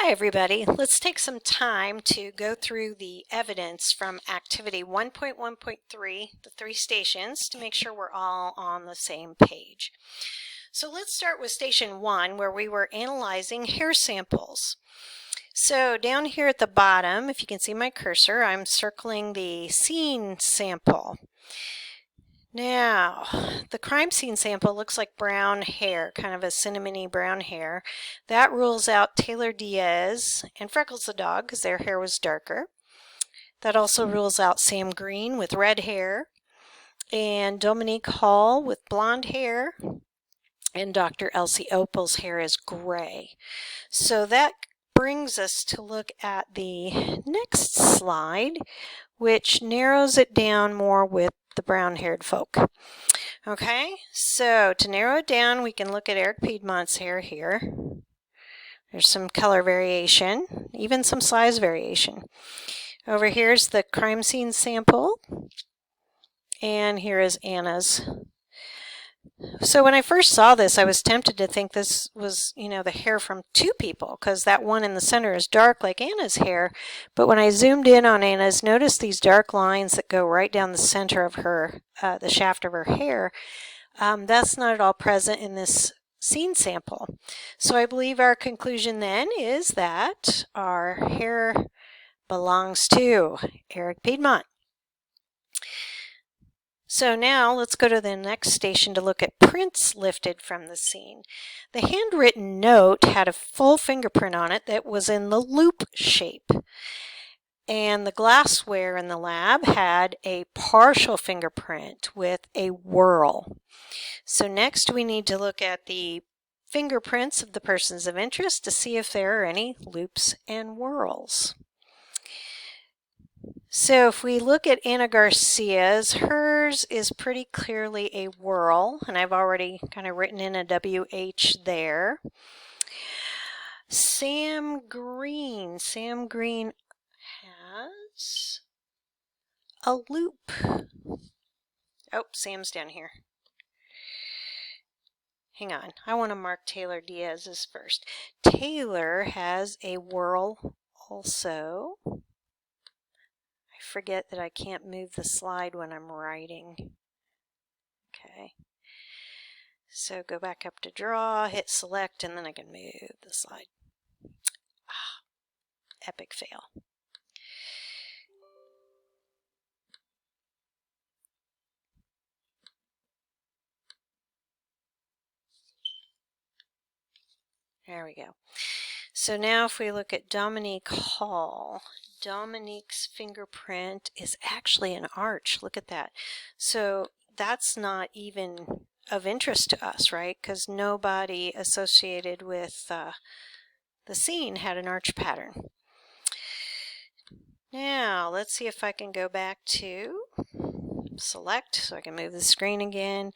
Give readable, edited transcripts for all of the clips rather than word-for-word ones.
Hi everybody, let's take some time to go through the evidence from activity 1.1.3, the 3 stations, to make sure we're all on the same page. So let's start with station 1 where we were analyzing hair samples. So down here at the bottom, if you can see my cursor, I'm circling the scene sample. Now, the crime scene sample looks like brown hair, kind of a cinnamony brown hair. That rules out Taylor Diaz and Freckles the dog because their hair was darker. That also rules out Sam Green with red hair, and Dominique Hall with blonde hair, and Dr. Elsie Opal's hair is gray. So that brings us to look at the next slide, which narrows it down more with the brown-haired folk. Okay, so to narrow it down, we can look at Eric Piedmont's hair here. There's some color variation, even some size variation. Over here's the crime scene sample, and here is Anna's. So when I first saw this, I was tempted to think this was, the hair from 2 people, because that one in the center is dark like Anna's hair. But when I zoomed in on Anna's, notice these dark lines that go right down the center of her, the shaft of her hair. That's not at all present in this scene sample. So I believe our conclusion then is that our hair belongs to Eric Piedmont. So now let's go to the next station to look at prints lifted from the scene. The handwritten note had a full fingerprint on it that was in the loop shape. And the glassware in the lab had a partial fingerprint with a whorl. So next we need to look at the fingerprints of the persons of interest to see if there are any loops and whorls. So if we look at Anna Garcia's, hers is pretty clearly a whorl, and I've already kind of written in a WH there. Sam Green has a loop. Oh, Sam's down here. Hang on, I want to mark Taylor Diaz's first. Taylor has a whorl also. Forget that I can't move the slide when I'm writing. Okay. So go back up to draw, hit select, and then I can move the slide. Epic fail. There we go. So now if we look at Dominique Hall, Dominique's fingerprint is actually an arch. Look at that. So that's not even of interest to us, right? Because nobody associated with the scene had an arch pattern. Now let's see if I can go back to select so I can move the screen again.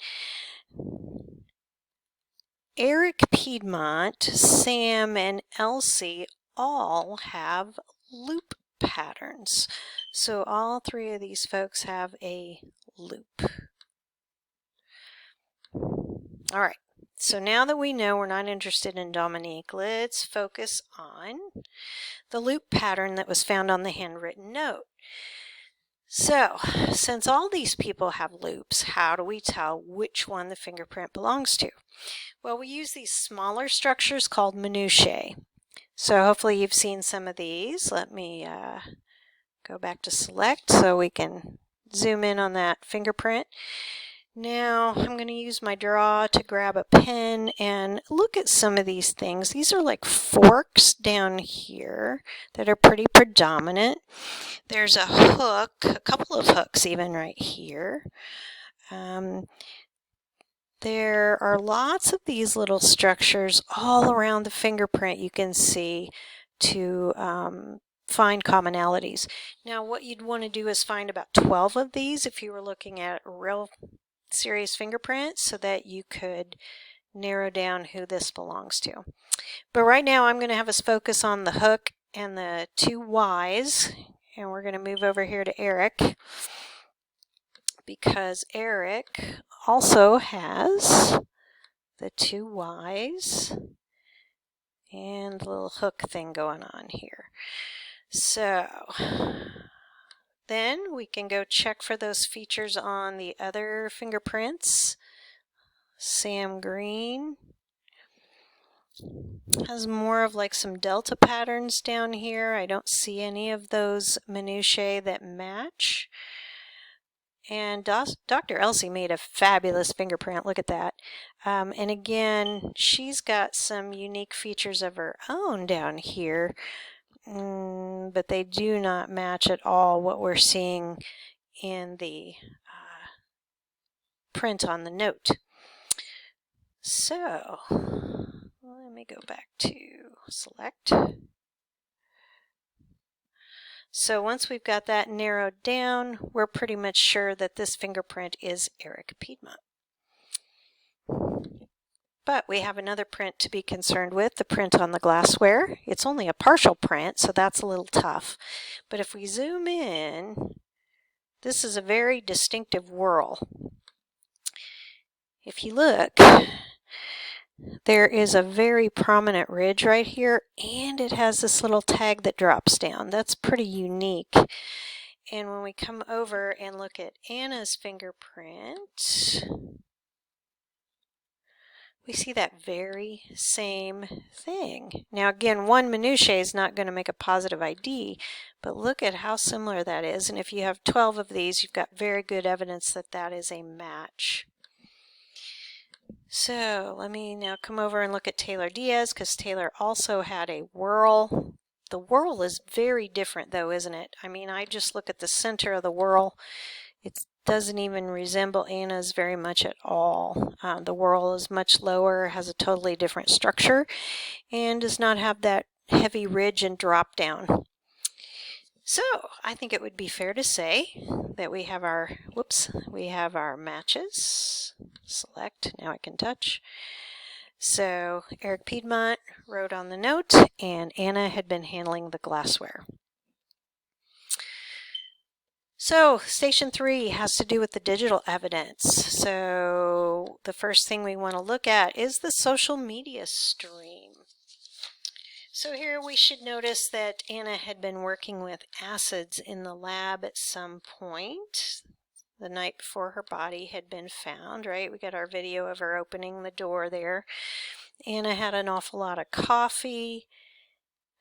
Eric Piedmont, Sam, and Elsie all have loop patterns. So all 3 of these folks have a loop. All right, so now that we know we're not interested in Dominique, let's focus on the loop pattern that was found on the handwritten note. So, since all these people have loops, how do we tell which one the fingerprint belongs to? Well, we use these smaller structures called minutiae. So hopefully you've seen some of these. Let me go back to select so we can zoom in on that fingerprint. Now I'm going to use my draw to grab a pen and look at some of these things. These are like forks down here that are pretty predominant. There's a hook, a couple of hooks even right here. There are lots of these little structures all around the fingerprint you can see to find commonalities. Now what you'd want to do is find about 12 of these if you were looking at a real serious fingerprint so that you could narrow down who this belongs to. But right now I'm going to have us focus on the hook and the 2 Y's, and we're going to move over here to Eric because Eric also has the 2 Y's, and and the little hook thing going on here. So then we can go check for those features on the other fingerprints. Sam Green has more of like some delta patterns down here. I don't see any of those minutiae that match. And Dr. Elsie made a fabulous fingerprint. Look at that. And again, she's got some unique features of her own down here, but they do not match at all what we're seeing in the print on the note. So let me go back to select. So once we've got that narrowed down, we're pretty much sure that this fingerprint is Eric Piedmont. But we have another print to be concerned with, the print on the glassware. It's only a partial print, so that's a little tough. But if we zoom in, this is a very distinctive whorl. If you look, there is a very prominent ridge right here, and it has this little tag that drops down. That's pretty unique. And when we come over and look at Anna's fingerprint, we see that very same thing. Now again, one minutiae is not going to make a positive ID, but look at how similar that is. And if you have 12 of these, you've got very good evidence that that is a match. So let me now come over and look at Taylor Diaz, because Taylor also had a whorl. The whorl is very different though, isn't it? I mean, I just look at the center of the whorl. It doesn't even resemble Anna's very much at all. The whorl is much lower, has a totally different structure, and does not have that heavy ridge and drop down. So I think it would be fair to say that we have our, we have our matches. Select, now I can touch. So Eric Piedmont wrote on the note, and Anna had been handling the glassware. So station 3 has to do with the digital evidence. So the first thing we want to look at is the social media stream. So here we should notice that Anna had been working with acids in the lab at some point the night before her body had been found, right? We got our video of her opening the door there. Anna had an awful lot of coffee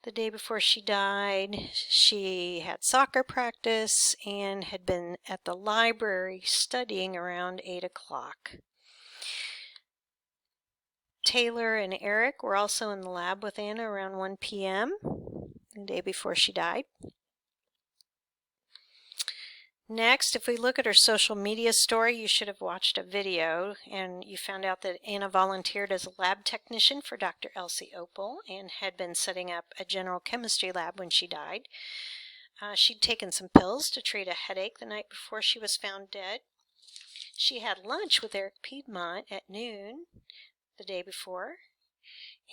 the day before she died. She had soccer practice and had been at the library studying around 8 o'clock. Taylor and Eric were also in the lab with Anna around 1 p.m. the day before she died. Next, if we look at her social media story, you should have watched a video and you found out that Anna volunteered as a lab technician for Dr. Elsie Opel and had been setting up a general chemistry lab when she died. She'd taken some pills to treat a headache the night before she was found dead. She had lunch with Eric Piedmont at noon the day before,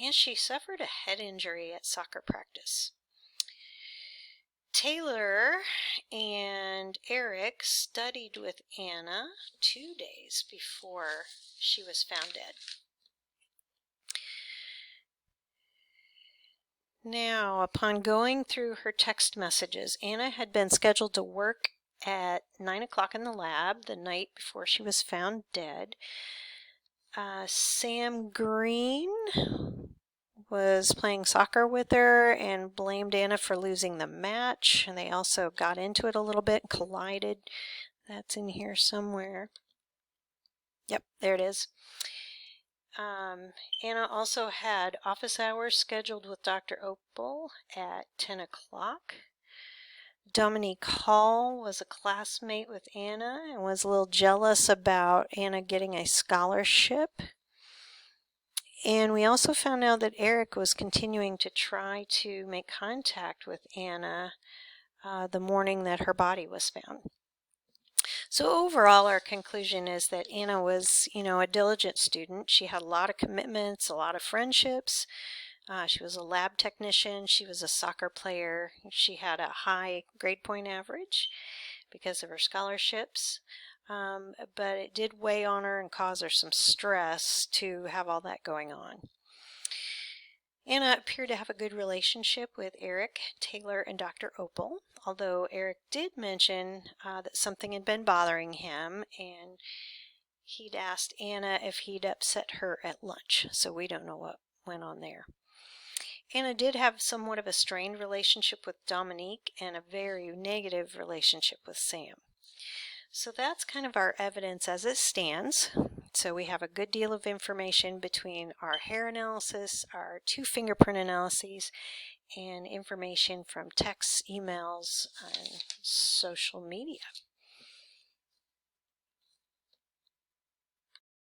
and she suffered a head injury at soccer practice. Taylor and Eric studied with Anna 2 days before she was found dead. Now, upon going through her text messages, Anna had been scheduled to work at 9 o'clock in the lab the night before she was found dead. Sam Green was playing soccer with her and blamed Anna for losing the match, and they also got into it a little bit, collided. That's in here somewhere. Yep, there it is. Anna also had office hours scheduled with Dr. Opel at 10 o'clock. Dominique Hall was a classmate with Anna and was a little jealous about Anna getting a scholarship. And we also found out that Eric was continuing to try to make contact with Anna the morning that her body was found. So overall, our conclusion is that Anna was, a diligent student. She had a lot of commitments, a lot of friendships. She was a lab technician. She was a soccer player. She had a high grade point average because of her scholarships. But it did weigh on her and cause her some stress to have all that going on. Anna appeared to have a good relationship with Eric, Taylor, and Dr. Opal, although Eric did mention that something had been bothering him, and he'd asked Anna if he'd upset her at lunch, so we don't know what went on there. Anna did have somewhat of a strained relationship with Dominique and a very negative relationship with Sam. So that's kind of our evidence as it stands. So we have a good deal of information between our hair analysis, our 2 fingerprint analyses, and information from texts, emails, and social media.